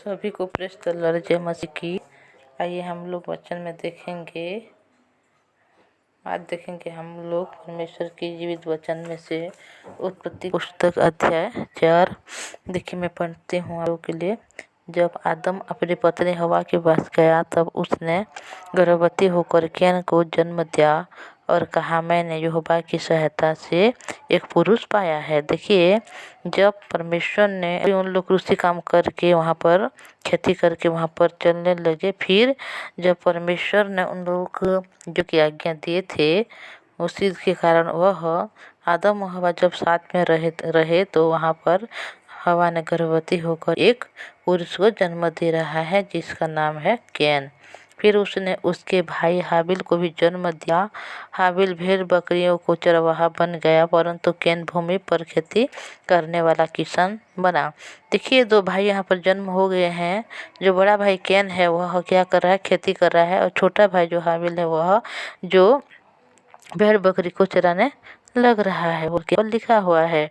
सभी को press the Lord जय मसीह की। आइए हम लोग वचन में देखेंगे। आज देखेंगे हम लोग परमेश्वर की जीवित वचन में से उत्पत्ति पुस्तक अध्याय 4। देखिए मैं पढ़ती हूँ आप लोगों के लिए। जब आदम अपनी पत्नी हवा के पास गया तब उसने गर्भवती होकर कैन को जन्म दिया और कहा, मैंने यहोवा की सहायता से एक पुरुष पाया है। देखिए जब परमेश्वर ने उन लोग कृषि काम करके वहाँ पर खेती करके वहाँ पर चलने लगे, फिर जब परमेश्वर ने उन लोगों को जो की आज्ञा दिए थे उसी के कारण वह आदम और हवा जब साथ में रहे तो वहाँ पर हवा ने गर्भवती होकर एक पुरुष को जन्म दे रहा है जिसका नाम है कैन। फिर उसने उसके भाई हाबिल को भी जन्म दिया। हाबिल भेड़ बकरियों को चरवाहा बन गया, परंतु कैन भूमि पर खेती करने वाला किसान बना। देखिए दो भाई यहाँ पर जन्म हो गए हैं। जो बड़ा भाई कैन है वह क्या कर रहा है, खेती कर रहा है, और छोटा भाई जो हाबिल है वह जो भेड़ बकरी को चराने लग रहा है। वो केवल लिखा हुआ है,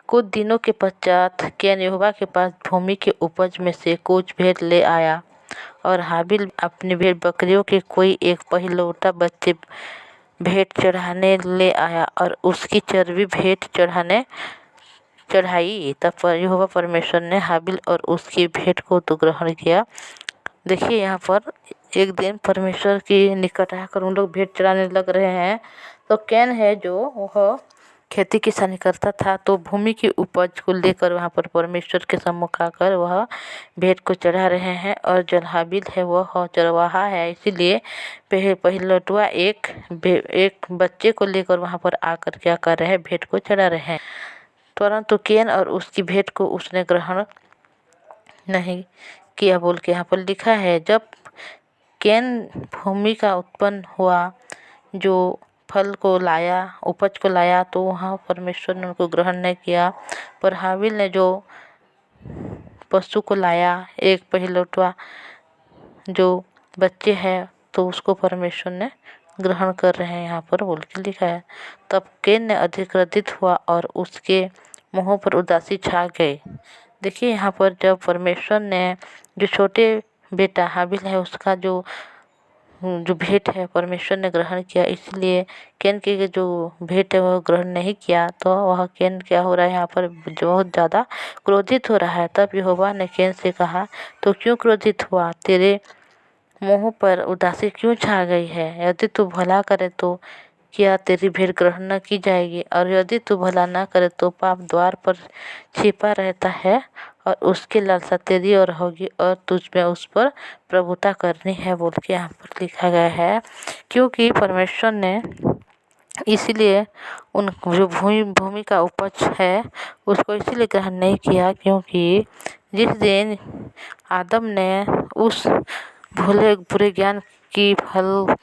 कुछ दिनों के पश्चात कैन यहोवा के पास भूमि के उपज में से कुछ भेड़ ले आया और हाबिल अपनी भेड़ बकरियों के कोई एक पहिलौठा बच्चे भेंट चढ़ाने ले आया और उसकी चर्बी भेंट चढ़ाई। तब यहोवा परमेश्वर ने हाबिल और उसकी भेंट को तो ग्रहण किया। देखिए यहाँ पर एक दिन परमेश्वर की निकट आकर उन लोग भेंट चढ़ाने लग रहे हैं। तो कैन है जो वह खेती किसानी करता था, तो भूमि की उपज को लेकर वहाँ पर परमेश्वर के सम्मुख आकर वह भेंट को चढ़ा रहे हैं। और जो हाबिल है वह चरवाहा है, इसीलिए पहिलौठा एक बच्चे को लेकर वहाँ पर आकर क्या कर रहे हैं, भेंट को चढ़ा रहे हैं। परंतु कैन और उसकी भेंट को उसने ग्रहण नहीं किया बोल के यहाँ पर लिखा है। जब कैन भूमि का उत्पन्न हुआ, जो फल को लाया, उपज को लाया, तो वहाँ परमेश्वर ने उनको ग्रहण नहीं किया। पर हाबिल ने जो पशु को लाया, एक पहिलौठा जो बच्चे हैं, तो उसको परमेश्वर ने ग्रहण कर रहे हैं यहाँ पर बोल के लिखा है। तब कैन ने अधिक्रोधित हुआ और उसके मुँह पर उदासी छा गई। देखिए यहाँ पर जब परमेश्वर ने जो छोटे बेटा हाबिल है उसका जो भेंट है परमेश्वर ने ग्रहण किया, इसलिए कैन के जो भेंट है वह ग्रहण नहीं किया, तो वह कैन क्या हो रहा है यहाँ पर बहुत ज़्यादा क्रोधित हो रहा है। तब यहोवा ने कैन से कहा, तो क्यों क्रोधित हुआ, तेरे मुँह पर उदासी क्यों छा गई है? यदि तू भला करे तो क्या तेरी भेंट ग्रहण न की जाएगी, और यदि तू भला न करे तो पाप द्वार पर छिपा रहता है और उसकी लालसा तेरी ओर होगी और तुझ में उस पर प्रभुता करनी है बोल के यहाँ पर लिखा गया है। क्योंकि परमेश्वर ने इसीलिए उन जो भूमि का उपज है उसको इसीलिए ग्रहण नहीं किया, क्योंकि जिस दिन आदम ने उस बुरे ज्ञान की फल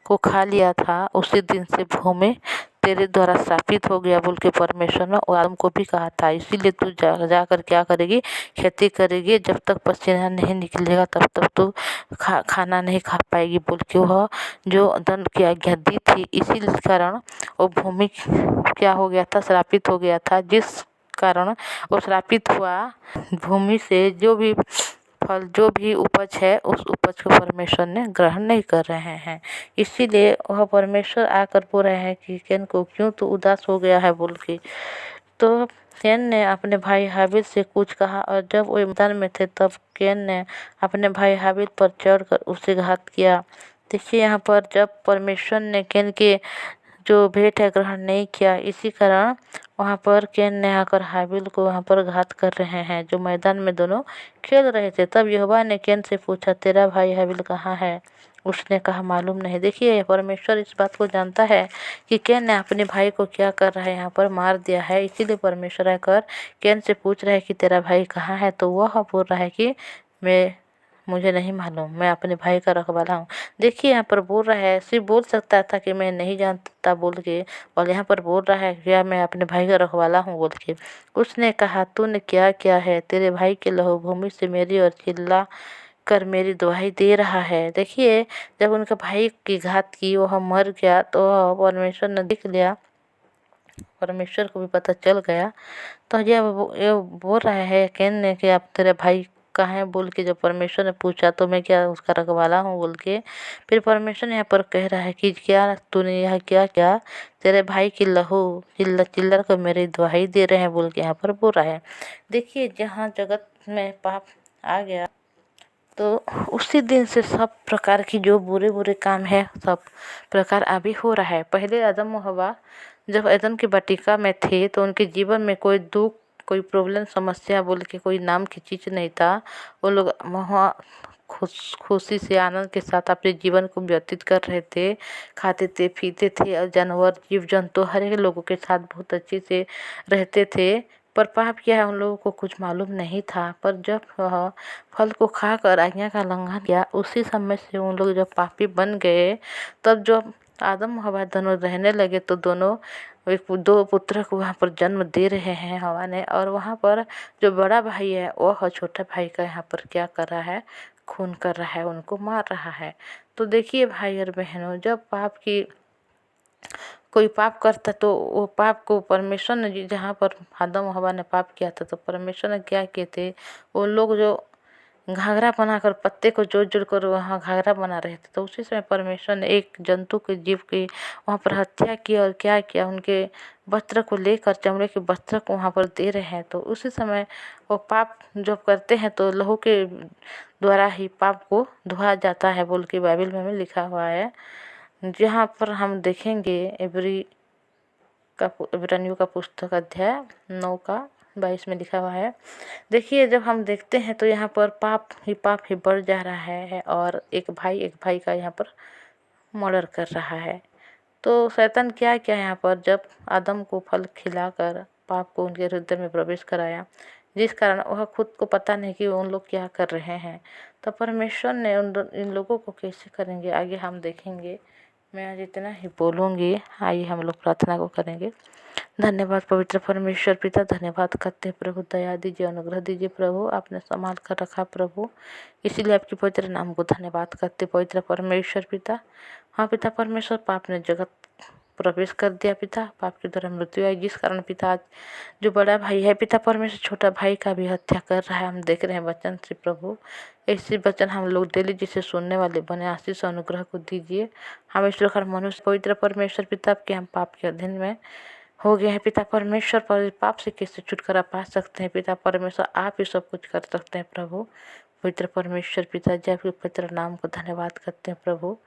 को खा लिया था, उसी दिन से भूमि तेरे द्वारा श्रापित हो गया बोल के परमेश्वर ने आदम को भी कहा था। इसीलिए तू जाकर क्या करेगी, खेती करेगी, जब तक पसीना नहीं निकलेगा तब तक तू खाना नहीं खा पाएगी बोल के वह जो दंड की आज्ञा दी थी। इसी कारण वो भूमि क्या हो गया था, श्रापित हो गया था, जिस कारण वो श्रापित हुआ। भूमि से जो भी फल, जो भी उपज है, उस उपज को परमेश्वर ने ग्रहण नहीं कर रहे हैं। इसीलिए वह परमेश्वर आकर बोल रहे हैं कि कैन को क्यों तो उदास हो गया है बोल के। तो कैन ने अपने भाई हाबिल से कुछ कहा, और जब वो मैदान में थे तब कैन ने अपने भाई हाबिल पर चढ़कर उसे घात किया। देखिए यहाँ पर जब परमेश्वर ने कैन के जो भेंट है ग्रहण नहीं किया, इसी कारण वहाँ पर कैन ने आकर हाबिल को वहाँ पर घात कर रहे हैं, जो मैदान में दोनों खेल रहे थे। तब यहोवा ने कैन से पूछा, तेरा भाई हाबिल कहाँ है? उसने कहा, मालूम नहीं। देखिए परमेश्वर इस बात को जानता है कि कैन ने अपने भाई को क्या कर रहा है, यहाँ पर मार दिया है। इसीलिए परमेश्वर आकर कैन से पूछ रहा है कि तेरा भाई कहाँ है, तो वह बोल रहा है कि मुझे नहीं मालूम, मैं अपने भाई का रखवाला हूँ। देखिए यहाँ पर बोल रहा है, सिर्फ बोल सकता था कि मैं नहीं जानता बोल के, और यहाँ पर बोल रहा है क्या मैं अपने भाई का रखवाला हूँ बोल के। उसने कहा, तूने क्या किया है? तेरे भाई के लहू भूमि से मेरी और चिल्ला कर मेरी दुहाई दे रहा है। देखिए जब उनका भाई की घात की, वह मर गया, तो परमेश्वर ने देख लिया परमेश्वर को भी पता चल गया। तो ये बोल रहा है कैन ने कि आप तेरे भाई कहाँ है बोल के। जब परमेश्वर ने पूछा तो मैं क्या उसका रखवाला हूँ बोल के। फिर परमेश्वर यहाँ पर कह रहा है कि क्या तूने यह क्या क्या, तेरे भाई की लहू चिल्ला चिल्ला कर मेरी दुहाई दे रहे हैं बोल के यहाँ पर बोल रहा है। देखिए जहाँ जगत में पाप आ गया तो उसी दिन से सब प्रकार की जो बुरे बुरे काम है सब प्रकार अभी हो रहा है। पहले आदम और हवा जब एदन की वाटिका में थे तो उनके जीवन में कोई दुख कोई प्रॉब्लम समस्या बोल के कोई नाम की चीज़ नहीं था। वो लोग वहाँ खुशी से आनंद के साथ अपने जीवन को व्यतीत कर रहे थे, खाते थे पीते थे और जानवर जीव जंतु हर एक लोगों के साथ बहुत अच्छे से रहते थे। पर पाप क्या है उन लोगों को कुछ मालूम नहीं था। पर जब वह फल को खाकर आज्ञा का उल्लंघन किया उसी समय से उन लोग जब पापी बन गए, तब जब आदम हवा दोनों रहने लगे तो दोनों एक दो पुत्र को वहाँ पर जन्म दे रहे हैं हवा ने। और वहाँ पर जो बड़ा भाई है वह छोटा भाई का यहाँ पर क्या कर रहा है, खून कर रहा है, उनको मार रहा है। तो देखिए भाई और बहनों, जब कोई पाप करता तो वो पाप को परमेश्वर ने, जहाँ पर आदम हवा ने पाप किया था तो परमेश्वर ने क्या किए थे, वो लोग जो घाघरा बनाकर पत्ते को जोड़ जोड़ कर वहाँ घाघरा बना रहे थे, तो उसी समय परमेश्वर ने एक जंतु के जीव की वहाँ पर हत्या की और क्या किया, उनके वस्त्र को लेकर चमड़े के वस्त्र को वहाँ पर दे रहे हैं। तो उसी समय वो पाप जब करते हैं तो लहू के द्वारा ही पाप को धोया जाता है बोल के बाइबल में लिखा हुआ है। जहाँ पर हम देखेंगे इब्रानियों का पुस्तक अध्याय 9 का 22 में लिखा हुआ है। देखिए जब हम देखते हैं तो यहाँ पर पाप ही बढ़ जा रहा है और एक भाई का यहाँ पर मर्डर कर रहा है। तो शैतान क्या क्या यहाँ पर जब आदम को फल खिलाकर पाप को उनके हृदय में प्रवेश कराया, जिस कारण वह खुद को पता नहीं कि उन लोग क्या कर रहे हैं। तो परमेश्वर ने इन लोगों को कैसे करेंगे आगे हम देखेंगे। मैं आज इतना ही बोलूँगी। आइए हम लोग प्रार्थना को करेंगे। धन्यवाद पवित्र परमेश्वर पिता, धन्यवाद करते हैं प्रभु, दया दीजिए अनुग्रह दीजिए प्रभु, आपने संभाल कर रखा प्रभु, इसीलिए आपके पवित्र नाम को धन्यवाद करते पवित्र परमेश्वर पिता। हाँ पिता परमेश्वर, पाप ने जगत प्रवेश कर दिया पिता, पाप के द्वारा मृत्यु आई, जिस कारण पिता आज जो बड़ा भाई है पिता परमेश्वर छोटा भाई का भी हत्या कर रहा है। हम देख रहे हैं वचन से प्रभु, ऐसे वचन हम लोग डेली जिसे सुनने वाले बने, आशीष अनुग्रह को दीजिए। हम ईश्वर मनुष्य पवित्र परमेश्वर पिता आपके हम पाप के अधीन में हो गए हैं पिता परमेश्वर, पर पाप से कैसे छुटकारा पा सकते हैं पिता परमेश्वर, आप ही सब कुछ कर सकते हैं प्रभु। पवित्र परमेश्वर पिता जी आपके पवित्र नाम को धन्यवाद करते हैं प्रभु।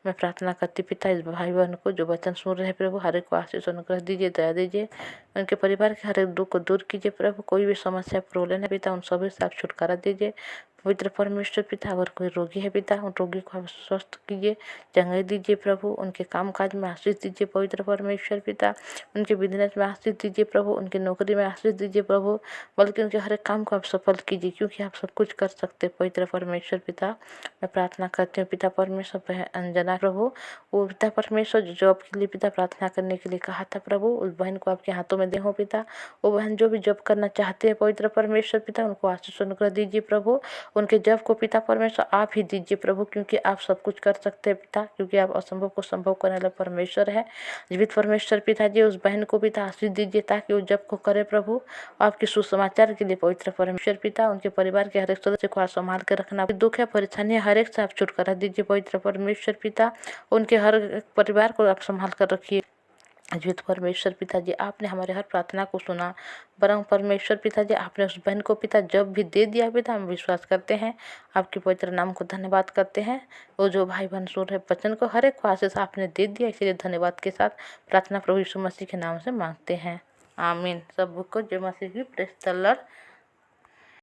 मैं प्रार्थना करती पिता इस भाई बहन को जो वचन सुन रहे हैं प्रभु, हर एक को आशीष अनुग्रह दीजिए, दया दीजिए, उनके परिवार के हर एक दुख को दूर कीजिए प्रभु। कोई भी समस्या प्रॉब्लम है पिता उन सभी से आप छुटकारा दीजिए पवित्र परमेश्वर पिता। अगर कोई रोगी है पिता उन रोगी को आप स्वस्थ कीजिए, चंगाई दीजिए प्रभु, उनके काम काज में आशीष दीजिए पवित्र परमेश्वर पिता, उनके बिजनेस में आशीष दीजिए प्रभु, उनकी नौकरी में आशीष दीजिए प्रभु, बल्कि उनके हर एक काम को आप सफल कीजिए क्योंकि आप सब कुछ कर सकते हैं पवित्र परमेश्वर पिता। मैं प्रार्थना करती हूँ पिता परमेश्वर अंजना प्रभु, वो पिता परमेश्वर जो जॉब के लिए पिता प्रार्थना करने के लिए कहा था प्रभु, उस बहन को आपके हाथों में दे हो पिता। वो बहन जो भी जॉब करना चाहते हैं पवित्र परमेश्वर पिता उनको आशीष अनुग्रह दीजिए प्रभु, उनके जॉब को पिता परमेश्वर आप ही दीजिए प्रभु, क्योंकि आप सब कुछ कर सकते हैं पिता, क्योंकि आप असंभव को संभव करने वाले परमेश्वर है। जीवित परमेश्वर पिता जी उस बहन को पिता आशीष दीजिए ताकि वो जॉब को करे प्रभु। आपके सुसमाचार के लिए पवित्र परमेश्वर पिता उनके परिवार के हर एक सदस्य को आप संभाल कर रखना, दुख है परेशानी हर एक से आप छुटकारा दीजिए पवित्र परमेश्वर पिता, उनके हर एक परिवार को आप संभाल कर रखिए। जीवित परमेश्वर पिताजी आपने हमारे हर प्रार्थना को सुना, बरं परमेश्वर पिताजी आपने उस बहन को पिता जब भी दे दिया पिता, हम विश्वास करते हैं, आपके पवित्र नाम को धन्यवाद करते हैं। वो जो भाई बहन सुन रहे वचन को हर एक को आशीष आपने दे दिया, इसलिए धन्यवाद के साथ प्रार्थना प्रभु यीशु मसीह के नाम से मांगते हैं, आमीन। सब को जय मसीह की प्रेज द लॉर्ड।